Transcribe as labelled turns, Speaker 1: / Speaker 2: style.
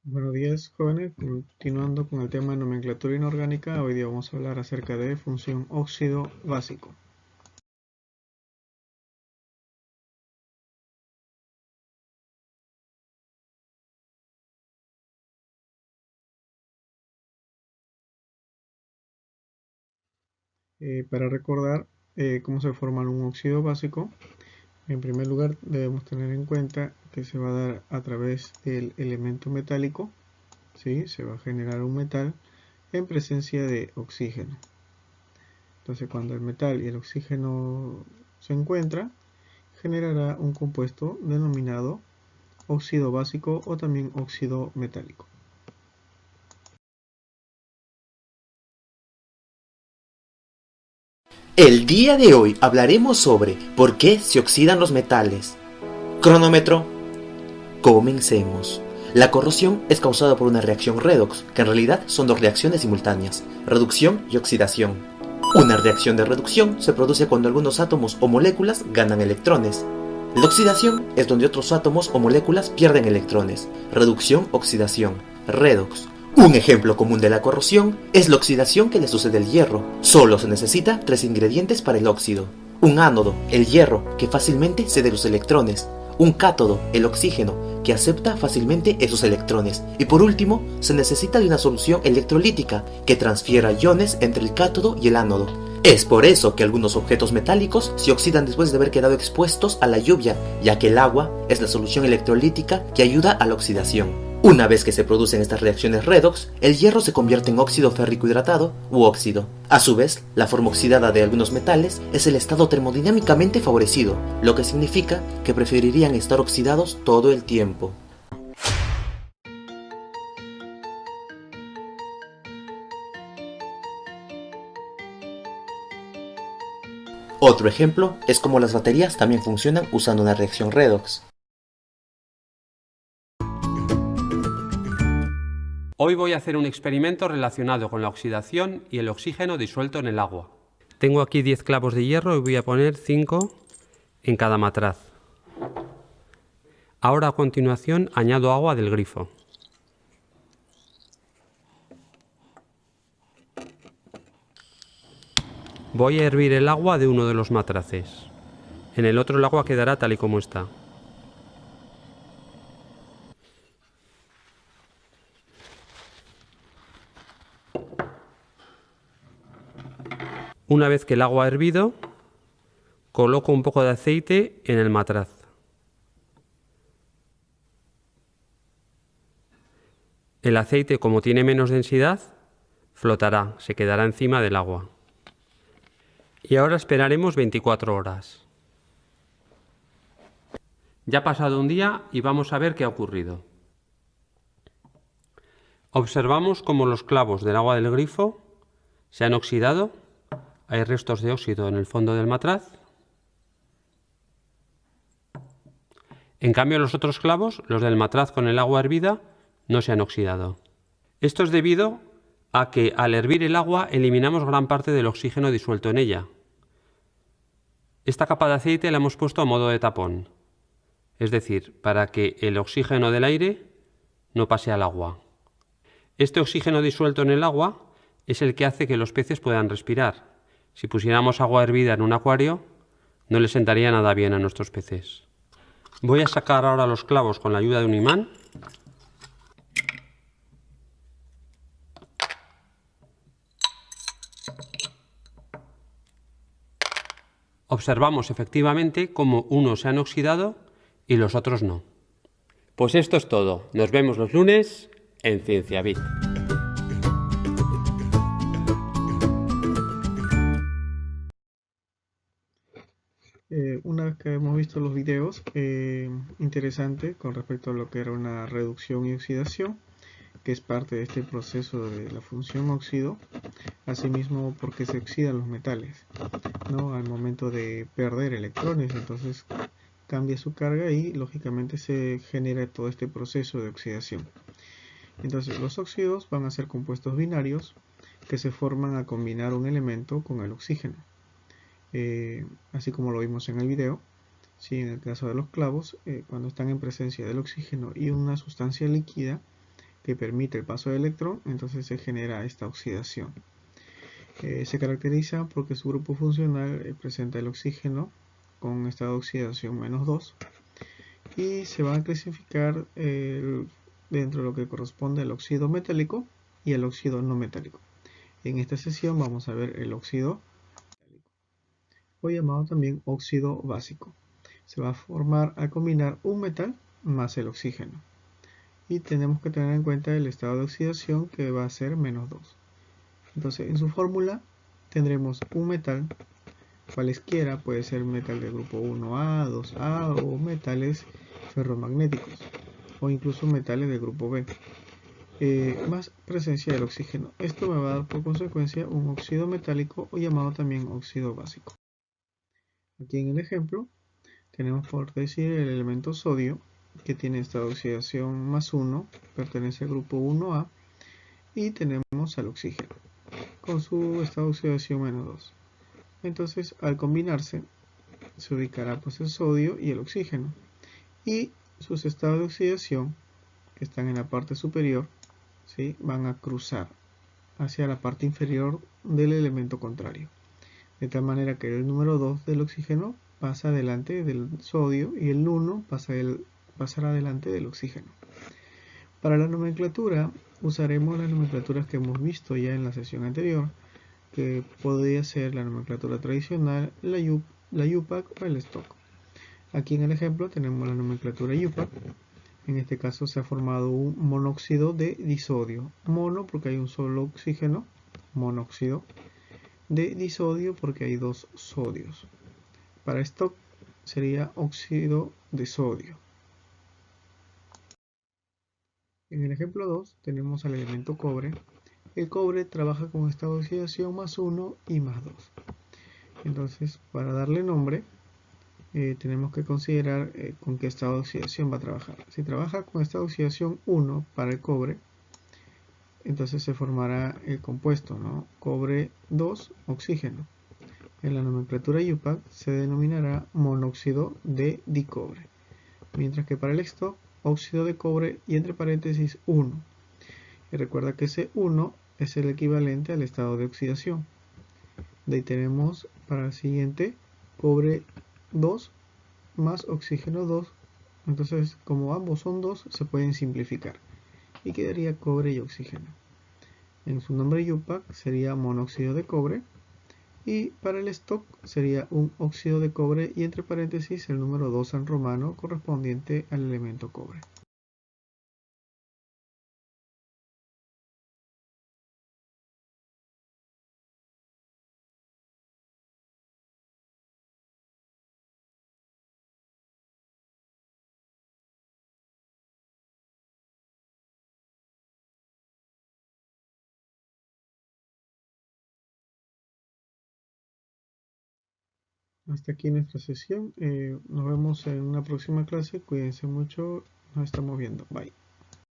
Speaker 1: Buenos días, jóvenes. Continuando con el tema de nomenclatura inorgánica, hoy día vamos a hablar acerca de función óxido básico. Para recordar cómo se forma un óxido básico, en primer lugar debemos tener en cuenta que se va a dar a través del elemento metálico, ¿sí? Se va a generar un metal en presencia de oxígeno. Entonces, cuando el metal y el oxígeno se encuentran, generará un compuesto denominado óxido básico o también óxido metálico.
Speaker 2: El día de hoy hablaremos sobre por qué se oxidan los metales. Cronómetro. Comencemos. La corrosión es causada por una reacción redox, que en realidad son dos reacciones simultáneas, reducción y oxidación. Una reacción de reducción se produce cuando algunos átomos o moléculas ganan electrones. La oxidación es donde otros átomos o moléculas pierden electrones. Reducción-oxidación. Redox. Un ejemplo común de la corrosión es la oxidación que le sucede al hierro. Solo se necesita tres ingredientes para el óxido. Un ánodo, el hierro, que fácilmente cede los electrones. Un cátodo, el oxígeno, que acepta fácilmente esos electrones. Y por último, se necesita de una solución electrolítica que transfiera iones entre el cátodo y el ánodo. Es por eso que algunos objetos metálicos se oxidan después de haber quedado expuestos a la lluvia, ya que el agua es la solución electrolítica que ayuda a la oxidación. Una vez que se producen estas reacciones redox, el hierro se convierte en óxido férrico hidratado u óxido. A su vez, la forma oxidada de algunos metales es el estado termodinámicamente favorecido, lo que significa que preferirían estar oxidados todo el tiempo. Otro ejemplo es cómo las baterías también funcionan usando una reacción redox.
Speaker 3: Hoy voy a hacer un experimento relacionado con la oxidación y el oxígeno disuelto en el agua. Tengo aquí 10 clavos de hierro y voy a poner 5 en cada matraz. Ahora a continuación añado agua del grifo. Voy a hervir el agua de uno de los matraces. En el otro el agua quedará tal y como está. Una vez que el agua ha hervido, coloco un poco de aceite en el matraz. El aceite, como tiene menos densidad, flotará, se quedará encima del agua. Y ahora esperaremos 24 horas. Ya ha pasado un día y vamos a ver qué ha ocurrido. Observamos cómo los clavos del agua del grifo se han oxidado. Hay restos de óxido en el fondo del matraz. En cambio, los otros clavos, los del matraz con el agua hervida, no se han oxidado. Esto es debido a que al hervir el agua eliminamos gran parte del oxígeno disuelto en ella. Esta capa de aceite la hemos puesto a modo de tapón, es decir, para que el oxígeno del aire no pase al agua. Este oxígeno disuelto en el agua es el que hace que los peces puedan respirar. Si pusiéramos agua hervida en un acuario, no le sentaría nada bien a nuestros peces. Voy a sacar ahora los clavos con la ayuda de un imán. Observamos efectivamente cómo unos se han oxidado y los otros no. Pues esto es todo. Nos vemos los lunes en CienciaBit.
Speaker 1: Una vez que hemos visto los videos, interesante con respecto a lo que era una reducción y oxidación, que es parte de este proceso de la función óxido, asimismo porque se oxidan los metales, ¿no? Al momento de perder electrones, entonces cambia su carga y lógicamente se genera todo este proceso de oxidación. Entonces los óxidos van a ser compuestos binarios que se forman a combinar un elemento con el oxígeno. Así como lo vimos en el video, ¿sí? En el caso de los clavos, cuando están en presencia del oxígeno y una sustancia líquida, que permite el paso del electrón, entonces se genera esta oxidación. Se caracteriza porque su grupo funcional presenta el oxígeno con estado de oxidación -2 y se va a clasificar dentro de lo que corresponde al óxido metálico y al óxido no metálico. En esta sesión vamos a ver el óxido metálico, o llamado también óxido básico. Se va a formar al combinar un metal más el oxígeno. Y tenemos que tener en cuenta el estado de oxidación, que va a ser -2. Entonces en su fórmula tendremos un metal, cualesquiera, puede ser metal del grupo 1A, 2A o metales ferromagnéticos o incluso metales del grupo B, más presencia del oxígeno. Esto me va a dar por consecuencia un óxido metálico, o llamado también óxido básico. Aquí en el ejemplo tenemos por decir el elemento sodio, que tiene estado de oxidación +1, pertenece al grupo 1A, y tenemos al oxígeno con su estado de oxidación -2. Entonces al combinarse se ubicará pues el sodio y el oxígeno, y sus estados de oxidación, que están en la parte superior, ¿sí?, van a cruzar hacia la parte inferior del elemento contrario, de tal manera que el número 2 del oxígeno pasa delante del sodio y el 1 pasará delante del oxígeno. Para la nomenclatura usaremos las nomenclaturas que hemos visto ya en la sesión anterior, que podría ser la nomenclatura tradicional, la UPAC o el stock. Aquí en el ejemplo tenemos la nomenclatura UPAC. En este caso se ha formado un monóxido de disodio. Mono porque hay un solo oxígeno, monóxido. De disodio porque hay dos sodios. Para stock sería óxido de sodio. En el ejemplo 2 tenemos al elemento cobre. El cobre trabaja con estado de oxidación +1 y +2. Entonces, para darle nombre, tenemos que considerar con qué estado de oxidación va a trabajar. Si trabaja con estado de oxidación 1 para el cobre, entonces se formará el compuesto, ¿no?, cobre 2, oxígeno. En la nomenclatura UPAC se denominará monóxido de dicobre, mientras que para el stock, óxido de cobre y entre paréntesis 1. Y recuerda que ese 1 es el equivalente al estado de oxidación. De ahí tenemos para el siguiente cobre 2 más oxígeno 2. Entonces, como ambos son 2, se pueden simplificar y quedaría cobre y oxígeno. En su nombre UPAC sería monóxido de cobre, y para el stock sería un óxido de cobre y entre paréntesis el número 2 en romano correspondiente al elemento cobre. Hasta aquí nuestra sesión. Nos vemos en una próxima clase. Cuídense mucho. Nos estamos viendo. Bye.